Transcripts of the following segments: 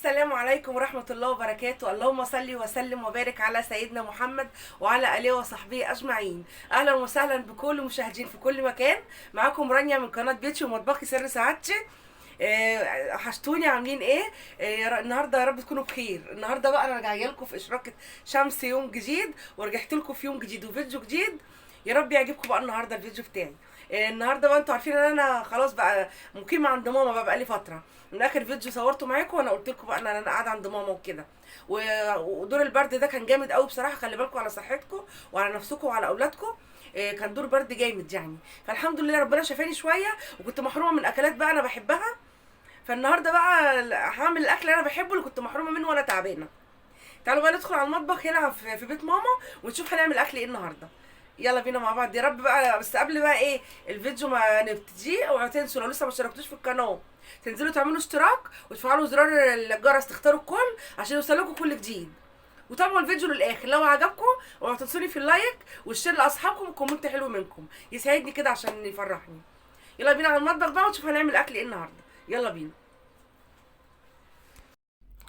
السلام عليكم ورحمة الله وبركاته. اللهم صل وسلم وبارك على سيدنا محمد وعلى آله وصحبه أجمعين. أهلا وسهلا بكل المشاهدين في كل مكان. معاكم رانيا من قناة بيتي ومطبخي سر سعادتي. وحشتوني، عاملين ايه؟ النهارده يا رب تكونوا بخير. النهارده بقى انا راجعه لكم في اشراقه شمس يوم جديد، ورجعت لكم في يوم جديد وفيديو جديد. يا رب يعجبكم بقى النهارده الفيديو بتاعي. النهارده بقى انتوا عارفين ان انا خلاص بقى مقيمه عند ماما بقى لي فتره. من اخر فيديو صورته معاكم وانا قلت لكم بقى ان انا قاعده عند ماما وكده. ودور البرد ده كان جامد قوي بصراحه. خلي بالكم على صحتكم وعلى نفسكم وعلى اولادكم. كان دور برد جامد يعني. فالحمد لله ربنا شفاني شويه، وكنت محرومه من اكلات بقى انا بحبها. فالنهارده بقى هعمل الاكل اللي انا بحبه اللي كنت محرومه منه وانا تعبانه. تعالوا بقى ندخل على المطبخ هنا في بيت ماما ونشوف هنعمل اكل ايه النهارده. يلا بينا مع بعض يا رب بقى. بس قبل بقى ايه الفيديو ما نبتديه، اوعوا تنسوا لو لسه ما اشتركتوش في القناه تنزلوا تعملوا اشتراك وتفعلوا زرار الجرس، تختاروا الكل عشان يوصلكم كل جديد. وتابعوا الفيديو للاخر. لو عجبكم اوعوا تنسوني في اللايك والشير لاصحابكم وكومنت حلو منكم يسعدني كده عشان يفرحني. يلا بينا على المطبخ بقى ونشوف هنعمل اكل ايه النهارده. يلا بينا.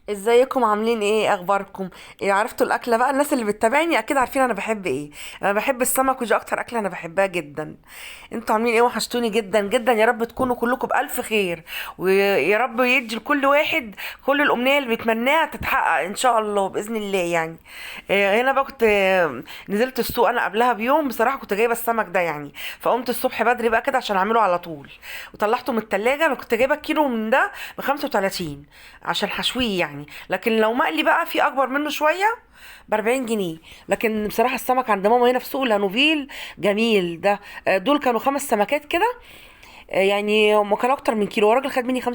ازيكم، عاملين ايه؟ اخباركم إيه؟ عرفتوا الاكله بقى؟ الناس اللي بتتابعني اكيد عارفين انا بحب ايه. انا بحب السمك، ودي اكتر اكله انا بحبها جدا. انتوا عاملين ايه؟ وحشتوني جدا جدا. يا رب تكونوا كلكم بالف خير، ويا رب يدي لكل واحد كل الامنيه اللي بيتمناها تتحقق ان شاء الله باذن الله يعني. هنا بقى كنت نزلت السوق انا قبلها بيوم بصراحه. كنت جايبه السمك ده يعني، فقمت الصبح بدري بقى كده عشان اعمله على طول، وطلعته من التلاجة. انا كنت جايبه كيلو من ده ب 35 عشان حشويه يعني. لكن لو مقلي بقى في اكبر منه شويه ب 40 جنيه. لكن بصراحه السمك عند ماما هنا في سوق الهانوفيل جميل ده. دول كانوا 5 سمكات كده. يعني هم كانوا اكتر من كيلو، الراجل خد مني 45،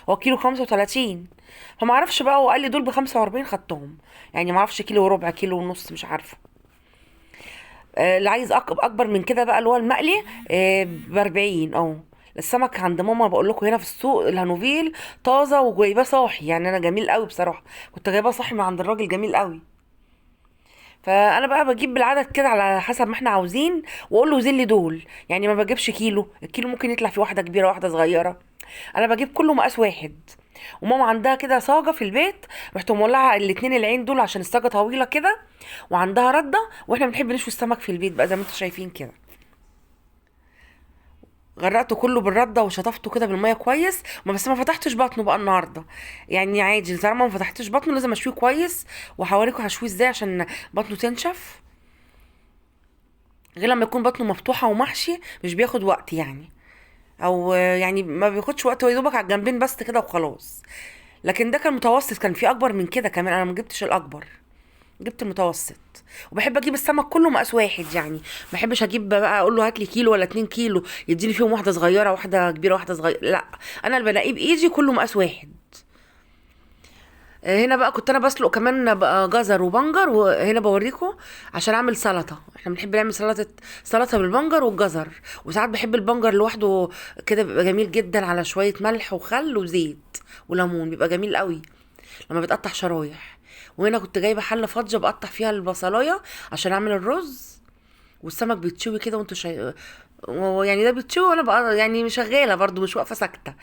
هو كيلو 35. فما اعرفش بقى، هو قال لي دول ب 45 خدتهم. يعني ما اعرفش كيلو وربع كيلو ونص مش عارفه. اللي عايز اكبر من كده بقى اللي هو المقلي ب 40 السمك عند ماما بقول لكم هنا في السوق الهانوفيل طازه وجايباه صاحي يعني. انا جميل قوي بصراحه، كنت جايباه صاحي من عند الراجل جميل قوي. فانا بقى بجيب بالعدد كده على حسب ما احنا عاوزين، واقول له وزن لي دول. يعني ما بجيبش كيلو، الكيلو ممكن يطلع في واحده كبيره واحده صغيره. انا بجيب كله مقاس واحد. وماما عندها كده صاجه في البيت، رحت مولعه الاتنين العين دول عشان الصاجه طويله كده، وعندها رده. واحنا بنحب نشوي السمك في البيت بقى زي ما انتم شايفين كده. غرقته كله بالرده وشطفته كده بالميه كويس. بس ما فتحتش بطنه بقى النهارده. يعني عادي طالما ما فتحتش بطنه لازم اشويه كويس. وهوريكم هشويه ازاي عشان بطنه تنشف. غير لما يكون بطنه مفتوحه ومحشي مش بياخد وقت يعني. او يعني ما بياخدش وقت، هو يا دوبك على الجنبين بس كده وخلاص. لكن ده كان متوسط، كان في اكبر من كده كمان. انا ما جبتش الاكبر، جبت المتوسط. وبحب اجيب السمك كله مقاس واحد يعني. ما بحبش اجيب بقى اقول له هات لي كيلو ولا 2 كيلو يديني فيهم واحده صغيره واحده كبيره واحده صغيره، لا. انا اللي بلاقيه بايدي كله مقاس واحد. هنا بقى كنت انا بسلق كمان بقى جزر وبنجر، وهنا بوريكم عشان اعمل سلطه. احنا بنحب نعمل سلطه بالبنجر والجزر. وساعات بحب البنجر لوحده كده، بيبقى جميل جدا على شويه ملح وخل وزيت وليمون، بيبقى جميل قوي لما بتقطع شرايح. وهنا كنت جايبه حله فاضيه بقطع فيها البصلايه عشان اعمل الرز. والسمك بيتشوي كده وانتوا يعني ده بيتشوي وانا بقى يعني شغاله برضو مش واقفه ساكته،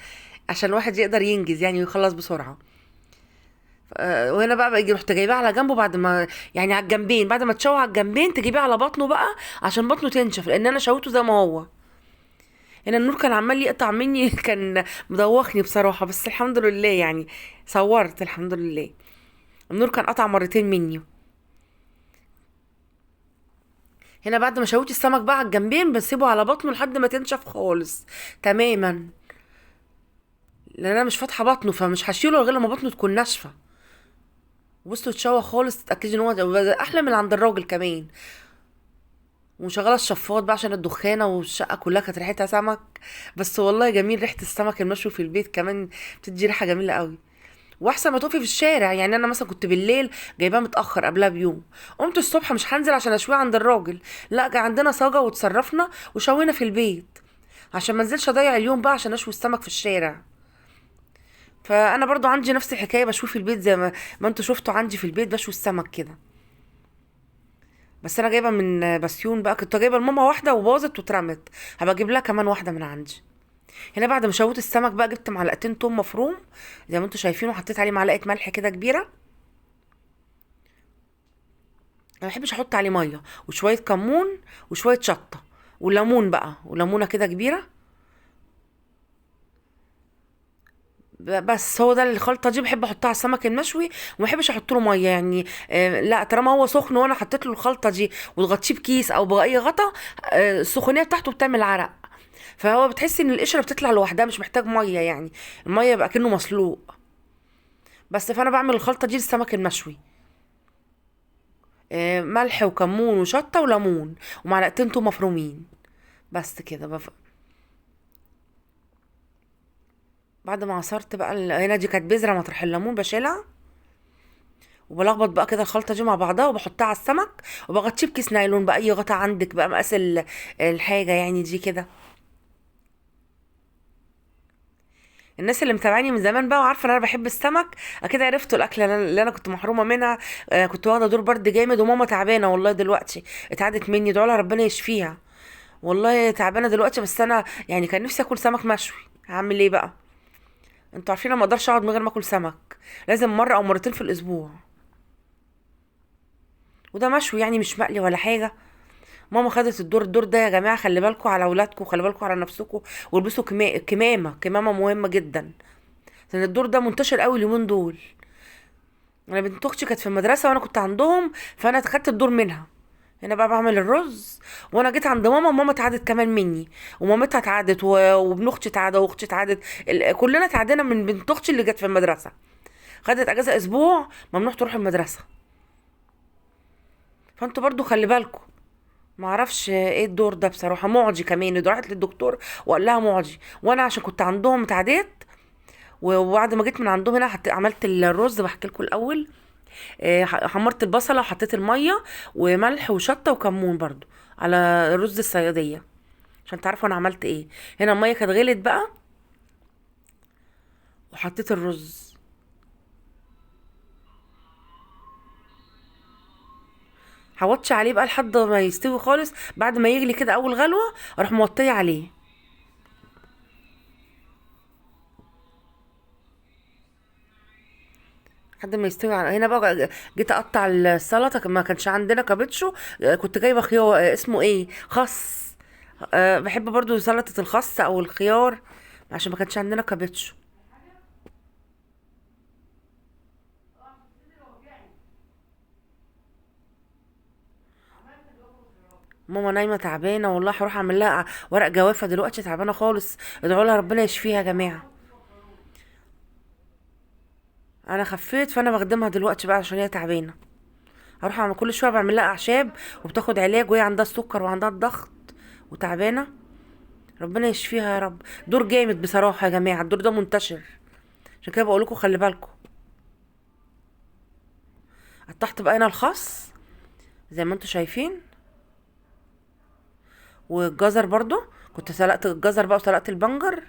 عشان الواحد يقدر ينجز يعني ويخلص بسرعه. وهنا بقى رحت جايباه على جنبه بعد ما يعني على الجنبين، بعد ما تشوي على الجنبين تجيبيه على بطنه بقى عشان بطنه تنشف، لان انا شويته زي ما هو. هنا النور كان عمال يقطع مني كان مدوخني بصراحه، بس الحمد لله يعني صورت الحمد لله. النور كان قطع مرتين مني. هنا بعد ما شويت السمك بقى على الجنبين بسيبه على بطنه لحد ما تنشف خالص تماما، لان انا مش فاتحه بطنه فمش هشيله غير لما بطنه تكون ناشفه. بصوا اتشوى خالص، تتاكدي ان هو احلى من عند الراجل كمان. ومشغله الشفاط بقى عشان الدخانه، والشقه كلها كانت ريحتها سمك. بس والله جميل ريحه السمك المشوي في البيت كمان، بتدي ريحه جميله قوي. واحسن ما تقفي في الشارع. يعني انا مثلا كنت بالليل جايباه متاخر قبلها بيوم، قمت الصبح مش هنزل عشان اشويه عند الراجل، لا جا عندنا صاجه وتصرفنا وشوينا في البيت عشان ما انزلش اضيع اليوم بقى عشان اشوي السمك في الشارع. فانا برضو عندي نفس الحكايه، بشوي في البيت زي ما انتوا شفتوا عندي في البيت بشوي السمك كده. بس انا جايبه من بسيون بقى، كنت جايبه لماما واحده وباظت واترمت، هبقى اجيب لها كمان واحده من عندي. هنا بعد ما شويت السمك بقى جبت معلقتين توم مفروم زي ما انتوا شايفين، وحطيت عليه معلقه ملح كده كبيره. انا ما بحبش احط عليه ميه، وشويه كمون وشويه شطه وليمون بقى، وليمونه كده كبيره. بس هو ده الخلطه دي بحب احطها على السمك المشوي، وما بحبش احط له ميه يعني. لا، طالما هو سخن وانا حطيت له الخلطه دي وتغطيه بكيس او باي غطا، السخونيه بتاعته بتعمل عرق. فهو بتحسي ان القشره بتطلع لوحدها، مش محتاج ميه يعني. الميه يبقى كأنه مسلوق. بس فانا بعمل الخلطه دي للسمك المشوي. ملح وكمون وشطه وليمون ومعلقتين توم مفرومين. بس كده بعد ما عصرت بقى هنا دي كانت بذره مطرح الليمون، بشيلها وبلخبط بقى كده الخلطه دي مع بعضها وبحطها على السمك، وبغطيه بكيس نايلون باي غطا عندك بقى مقاس الحاجه يعني دي كده. الناس اللي متابعاني من زمان بقى وعارفه ان انا بحب السمك، اكيد عرفتوا الاكله اللي انا كنت محرومه منها. كنت واخده دور برد جامد، وماما تعبانه والله دلوقتي، اتعدت مني، ادعوا لها ربنا يشفيها. والله تعبانه دلوقتي، بس انا يعني كان نفسي اكل سمك مشوي. هعمل ايه بقى؟ انتوا عارفين انا ما اقدرش اقعد من غير ما اكل سمك. لازم مره او مرتين في الاسبوع. وده مشوي يعني، مش مقلي ولا حاجه. ماما خدت الدور ده. يا جماعه خلي بالكم على اولادكم، خلي بالكم على نفسكم، والبسوا كمامه مهمه جدا، لان الدور ده منتشر قوي اليومين دول. انا بنت اختي كانت في المدرسه وانا كنت عندهم، فانا خدت الدور منها. هنا بقى بعمل الرز، وانا جيت عند ماما اتعدت كمان مني، ومامتها اتعدت وابن اختي اتعدى واختي اتعدت. كلنا اتعدينا من بنت اختي اللي جت في المدرسه. خدت اجازه اسبوع، ممنوع تروح المدرسه. فانتوا برضو خلي بالكم. ما اعرفش ايه الدور ده بصراحه، معدي كمان، راحت للدكتور وقال لها معدي، وانا عشان كنت عندهم اتعديت. وبعد ما جيت من عندهم هنا عملت الرز، بحكي لكم الاول. حمرت البصله وحطيت الميه وملح وشطه وكمون برضو على رز الصياديه، عشان تعرفوا انا عملت ايه. هنا الميه كانت غلت بقى، وحطيت الرز. حوضش عليه بقى لحد ما يستوي خالص. بعد ما يغلي كده اول غلوه اروح موطيه عليه لحد ما يستوي. هنا بقى جيت اقطع السلطه، ما كانش عندنا كابوتشو. كنت جايبه خيار، اسمه ايه، خس. بحب برضو سلطه الخس او الخيار، عشان ما كانش عندنا كابوتشو. ماما نايمه تعبانه والله، هروح اعمل لها ورق جوافه دلوقتي، تعبانه خالص. ادعوا لها ربنا يشفيها يا جماعه. انا خفيت، فانا بخدمها دلوقتي بقى عشان هي تعبانه. هروح اعمل كل شويه بعمل لها اعشاب، وبتاخد علاج، وهي عندها السكر وعندها الضغط وتعبانه. ربنا يشفيها يا رب. دور جامد بصراحه يا جماعه، الدور ده منتشر، عشان كده بقول لكم خلي بالكم. قطعت بقى هنا الخس زي ما انتم شايفين، والجزر برضو. كنت سلقت الجزر بقى وسلقت البنجر.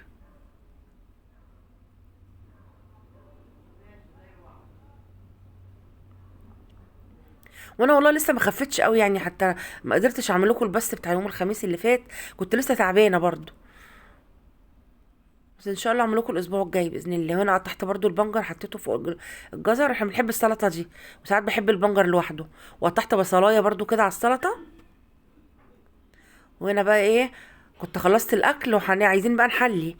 وانا والله لسه ما خفتش قوي يعني، حتى ما قدرتش اعمل لكم البث بتاع يوم الخميس اللي فات، كنت لسه تعبانه برضو. بس ان شاء الله اعمل لكم الاسبوع الجاي باذن الله. وانا قطعت برضو البنجر، حطيته فوق الجزر. احنا بنحب السلطه دي، وساعات بحب البنجر لوحده. وقطعت بصلايه برضو كده على السلطه. وهنا بقى ايه، كنت خلصت الاكل عايزين بقى نحلي.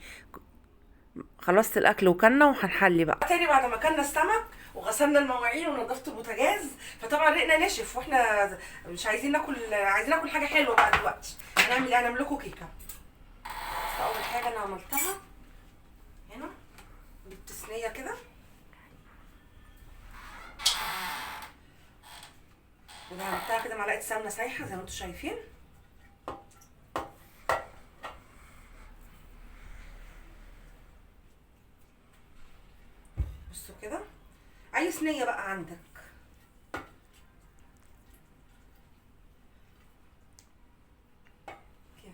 خلصت الاكل وكلنا وهنحلي بقى تاني بعد ما كلنا السمك وغسلنا المواعين ونضفت البوتاجاز. فطبعا رقنا نشف، واحنا مش عايزين ناكل، عايزين ناكل حاجه حلوه بقى دلوقتي. هنعمل ايه؟ هنعمل لكم كيكه. اول حاجه انا عملتها هنا، جبت صينيه كده وعملتها كده معلقه سمنه سايحه زي ما انتم شايفين. بصوا كده، اي صينيه بقى عندك. كده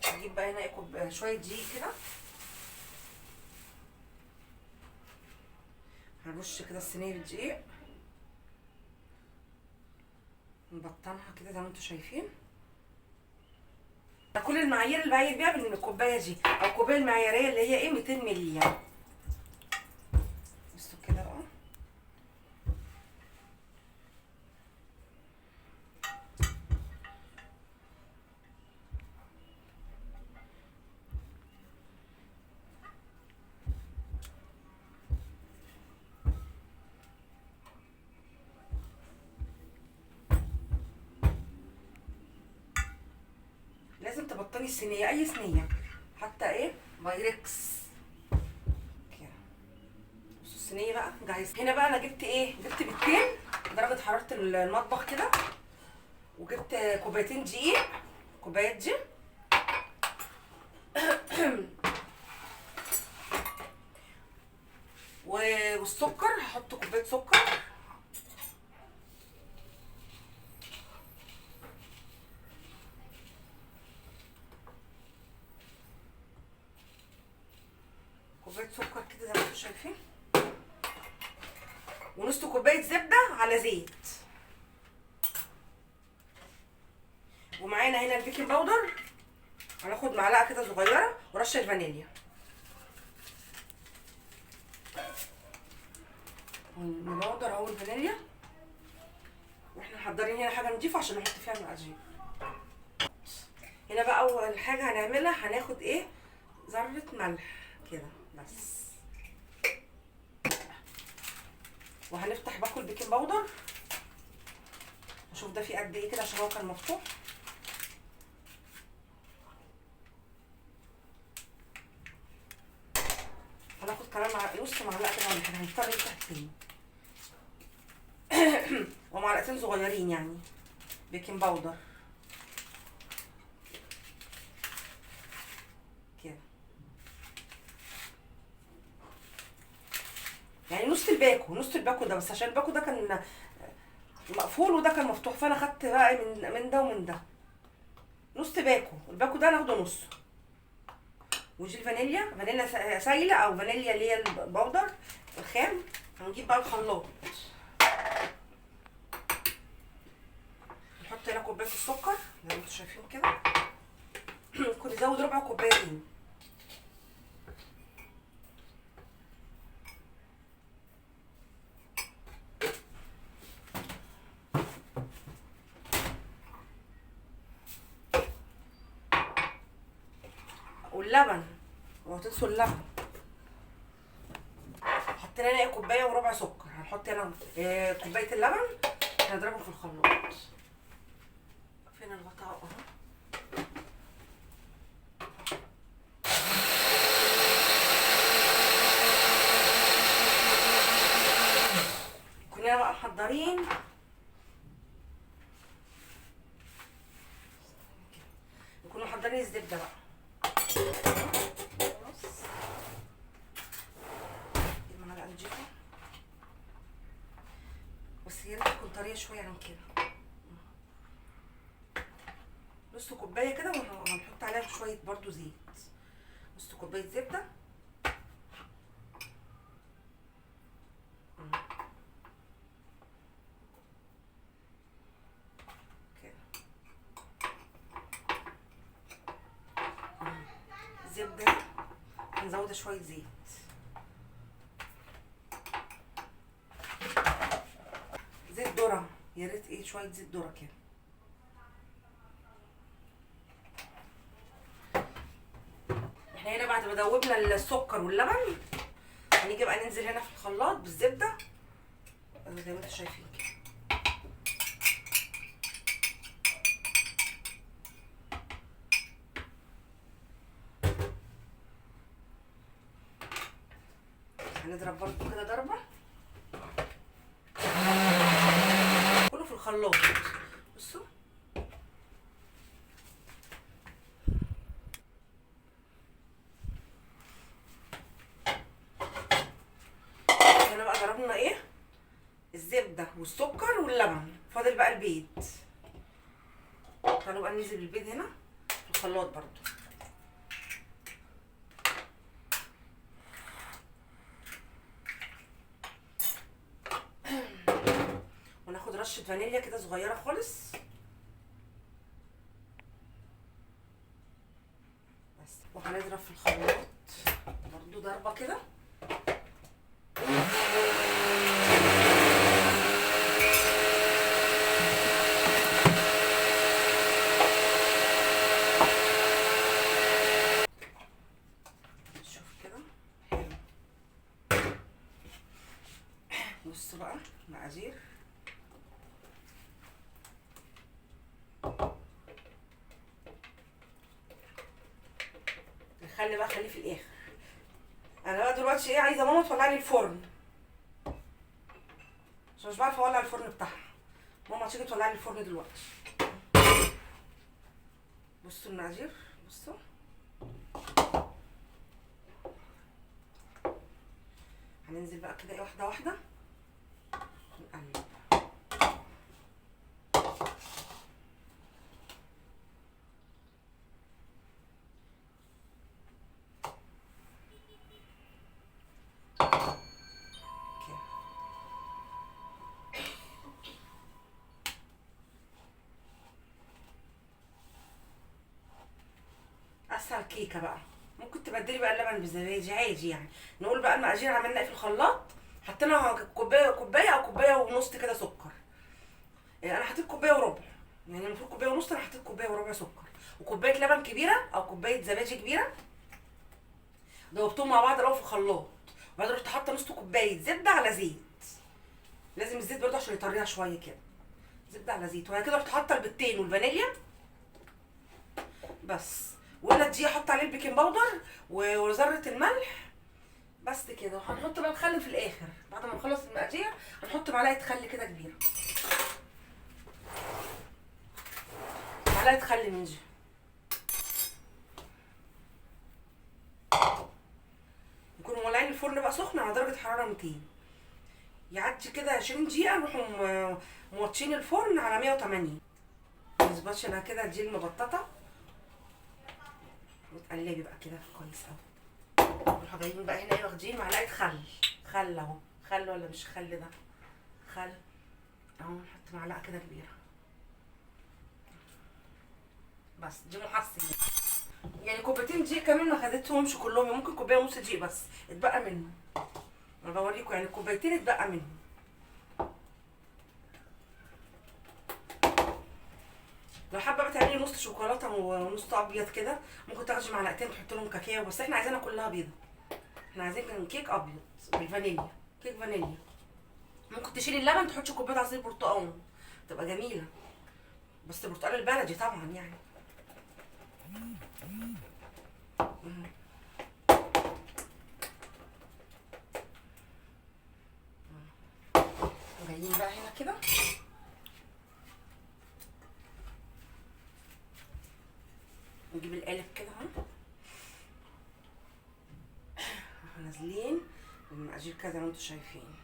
هجيب بقى هنا شويه دقيق كده. هنرش كده الصينيه بالدقيق. نبطنها كده زي ما انتم شايفين. ده كل المعايير اللي بعاير بيها بالكوبايه دي، او الكوبايه المعياريه اللي هي ايه 200 مللي يعني. بصوا كده بقى. لازم تبطني الصينيه، اي صينيه، حتى ايه بايركس كده. بصوا الصينيه بقى جاهزه. هنا بقى انا جبت ايه، جبت بيضتين درجه حراره المطبخ كده، وجبت كوبايتين دقيق، كوبايات دي والسكر، هحط كوبايه سكر، كوبايه سكر كده زي ما انتم شايفين، ونص كوبايه زبده على زيت. ومعانا هنا البيكنج باودر، هناخد معلقه كده صغيره، ورشه الفانيليا. الباودر اهو الفانيليا، واحنا محضرين هنا حاجه نضيفه عشان نحط فيها المقادير. هنا بقى اول حاجه هنعملها، هناخد ايه ذره ملح كده بس، وهنفتح باكو البيكنج باودر، نشوف ده فيه قد ايه كده عشان هو كان مفتوح. هناخد كمان نص معلقه كده ولا حاجه، هنضطر نفتح تاني ومعلقتين صغيرين يعني بيكنج باودر كده، يعني نص الباكو، نص الباكو ده بس، عشان الباكو ده كان مقفول وده كان مفتوح، فانا خدت بقى من ده ومن ده نص باكو. الباكو ده ناخده نصه. ودي الفانيليا، فانيليا سايله او فانيليا اللي هي البودر الخام. هنجيب بقى الخلاط، نحط هنا كوبايه السكر زي ما انتم شايفين كده ممكن نزود ربع كوبايه دي. واللبن، وهتنسوا اللبن، حطينا هنا كوبايه وربع سكر. هنحط هنا كوبايه اللبن، هنضربه في الخلاط. فين الغطاء اهو. كنا بقى محضرين نكونوا محضرين الزبده بقى. المعلقه نضيفها، بس يا ريت تكون طريه شويه عن كده. نص كوبايه كده، وهنحط عليها شويه برضو زيت. نص كوبايه زبده كده، الزبده هنزودها شويه زيت. زيت ذره، يا ريت ايه شويه زيت ذره كده. احنا هنا بعد ما دوبنا السكر واللبن، هنيجي بقى ننزل هنا في الخلاط بالزبده زي ما انتم شايفين كده. هنضرب برضو كده ضربه، كله في الخلاط. بصوا هنا بقى ضربنا ايه الزبده والسكر واللبن، فاضل بقى البيض. تعالوا بقى ننزل بالبيض هنا في الخلاط برضو. وناخد رشه فانيليا كده صغيره خالص بس، وهنضرب في الخلاط برضو ضربه كده. شوف كده حلو. بصوا بقى مقادير. الخل بقى خليه في الاخر. انا بقى دلوقتي ايه، عايزه ماما تولع لي الفرن عشان مش بعرف اولع الفرن بتاعها. ماما تيجي تولع لي الفرن دلوقتي. بصوا المقادير، بصوا هننزل بقى كده ايه واحده واحده ونقلب. كده اسهل كيكه بقى. ممكن تبدلي بقى اللبن بالزبادي عادي يعني. نقول بقى المقادير عملنا ايه في الخلاط. حطينا كوبايه او كوبايه ونص كده سكر. انا حطيت كوبايه وربع، يعني المفروض كوبايه ونص، انا حطيت كوبايه وربع سكر. وكوبايه لبن كبيره او كوبايه زبادي كبيره، دوبتهم مع بعض الاول في الخلاط. وبعدين رحت حاطه نص كوبايه زبده على زيت. لازم الزيت برضه عشان يطريها شويه كده. زبده على زيت. وبعد كده رحت حاطه البيضتين والفانيليا بس. ولا دي احط عليه البيكنج باودر وذره الملح بس كده. وهنحط بقى الخل في الاخر بعد ما نخلص المقادير. هنحط معلقه خل كده كبيره، معلقه خل من دي. نكون مولعين الفرن بقى سخن على درجه حراره 200. يعدي كده 20 دقيقه نروحوا موطشين الفرن على 180. متظبطش انا كده دي المبططه. وتقلبي بقى كده كويس قوي. نروحوا جايين بقى هنا ايه، واخدين معلقه خل. خل اهو، خل ولا مش خل ده؟ خل اهو. نحط معلقه كده كبيره بس. دي محسن يعني. كوبايتين دقيق كمان ما خدتهمش كلهم، ممكن كوبايه ونص دقيق بس اتبقى منه. انا بوريكم يعني كوبايتين اتبقى منه. لو حابه بقى تعملي نص شوكولاته ونص ابيض كده، ممكن تاخدي معلقتين تحط لهم كاكاو، بس احنا عايزينها كلها بيضه. احنا عايزين كيك ابيض بالفانيليا، كيك فانيليا. ممكن تشيلي اللبن تحطي كوبايه عصير برتقال، تبقى جميله. بس البرتقال البلدي طبعا يعني. جايين بقى هنا كده نجيب القالب كده اهو. نازلين بالمقادير كده زي ما انتوا شايفين.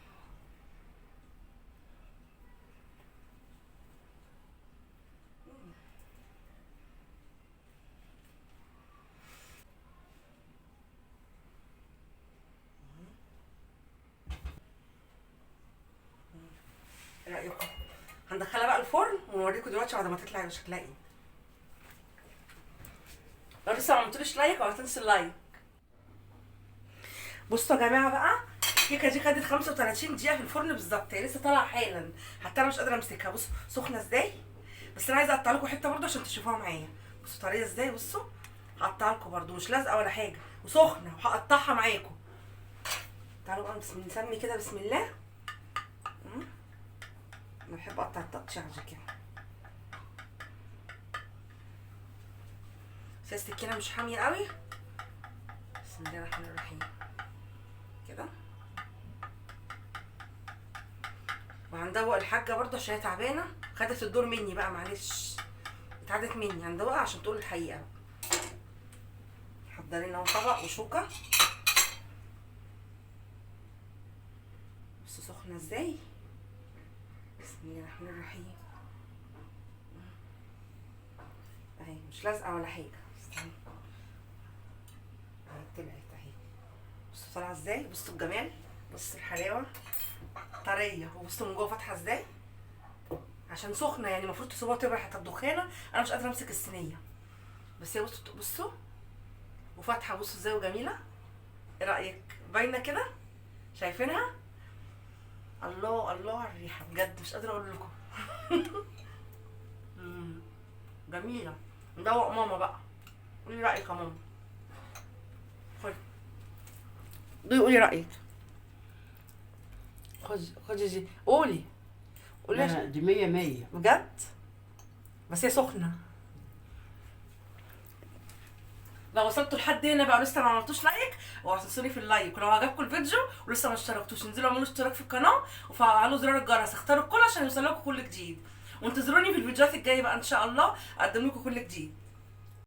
ايه رايكم؟ هندخلها بقى الفرن ونوريكم دلوقتي بعد ما تطلع يبقى شكلها ايه. لو لسه ما عملتوليش لايك اوعى تنسوا اللايك. بصوا يا جماعه بقى، الكيكه دي خدت 35 دقيقه في الفرن بالظبط. هي لسه طالعه حالا، حتى انا مش قادره امسكها. بصوا سخنه ازاي. بس انا عايزه اقطع لكم حته برده عشان تشوفوها معايا. بصوا طريه ازاي. بصوا هقطعها لكم برده، مش لازقه ولا حاجه، وسخنه وهقطعها معاكم. تعالوا بقى نسمي كده بسم الله. انا بحب اقطع التقطيع دي كده. بس السكينه مش حاميه قوي. بسم الله الرحمن الرحيم كده. وهندوق الحاجه برضه عشان هي تعبانه، خدت الدور مني بقى معلش، اتعدت مني. هندوقها عشان تقول الحقيقه. محضرين اهو طبق وشوكه. بصوا سخنه ازاي. بسم الله الرحمن الرحيم. اهي مش لازقه ولا حاجه. استنى اهي طلعت اهي. بصوا طالعه ازاي. بصوا الجمال، بصوا الحلاوه طريه. وبصوا من جوه فاتحه ازاي. عشان سخنه يعني المفروض تسيبوها تبرد حتى الدخانه. انا مش قادره امسك الصينيه، بس هي بصوا بصوا وفاتحه، بصوا ازاي وجميله. ايه رايك؟ باينه كده، شايفينها؟ الله الله على الريحه بجد، مش قادره اقول لكم. جميله. ندوق ماما بقى، قولي رايك يا ماما. خدي قولي رايك. خدي دي، قولي قولي لا دي مية مية. بجد. بس هي سخنه. لو وصلتوا لحد هنا بقى ولسه ما عملتوش لايك، وهتنسوني في اللايك، ولو عجبكم الفيديو ولسه ما اشتركتوش انزلوا اعملوا اشتراك في القناه وفعلوا زرار الجرس، اختاروا الكل عشان يوصلكوا كل جديد. وانتظروني في الفيديوهات الجايه بقى ان شاء الله اقدم لكم كل جديد.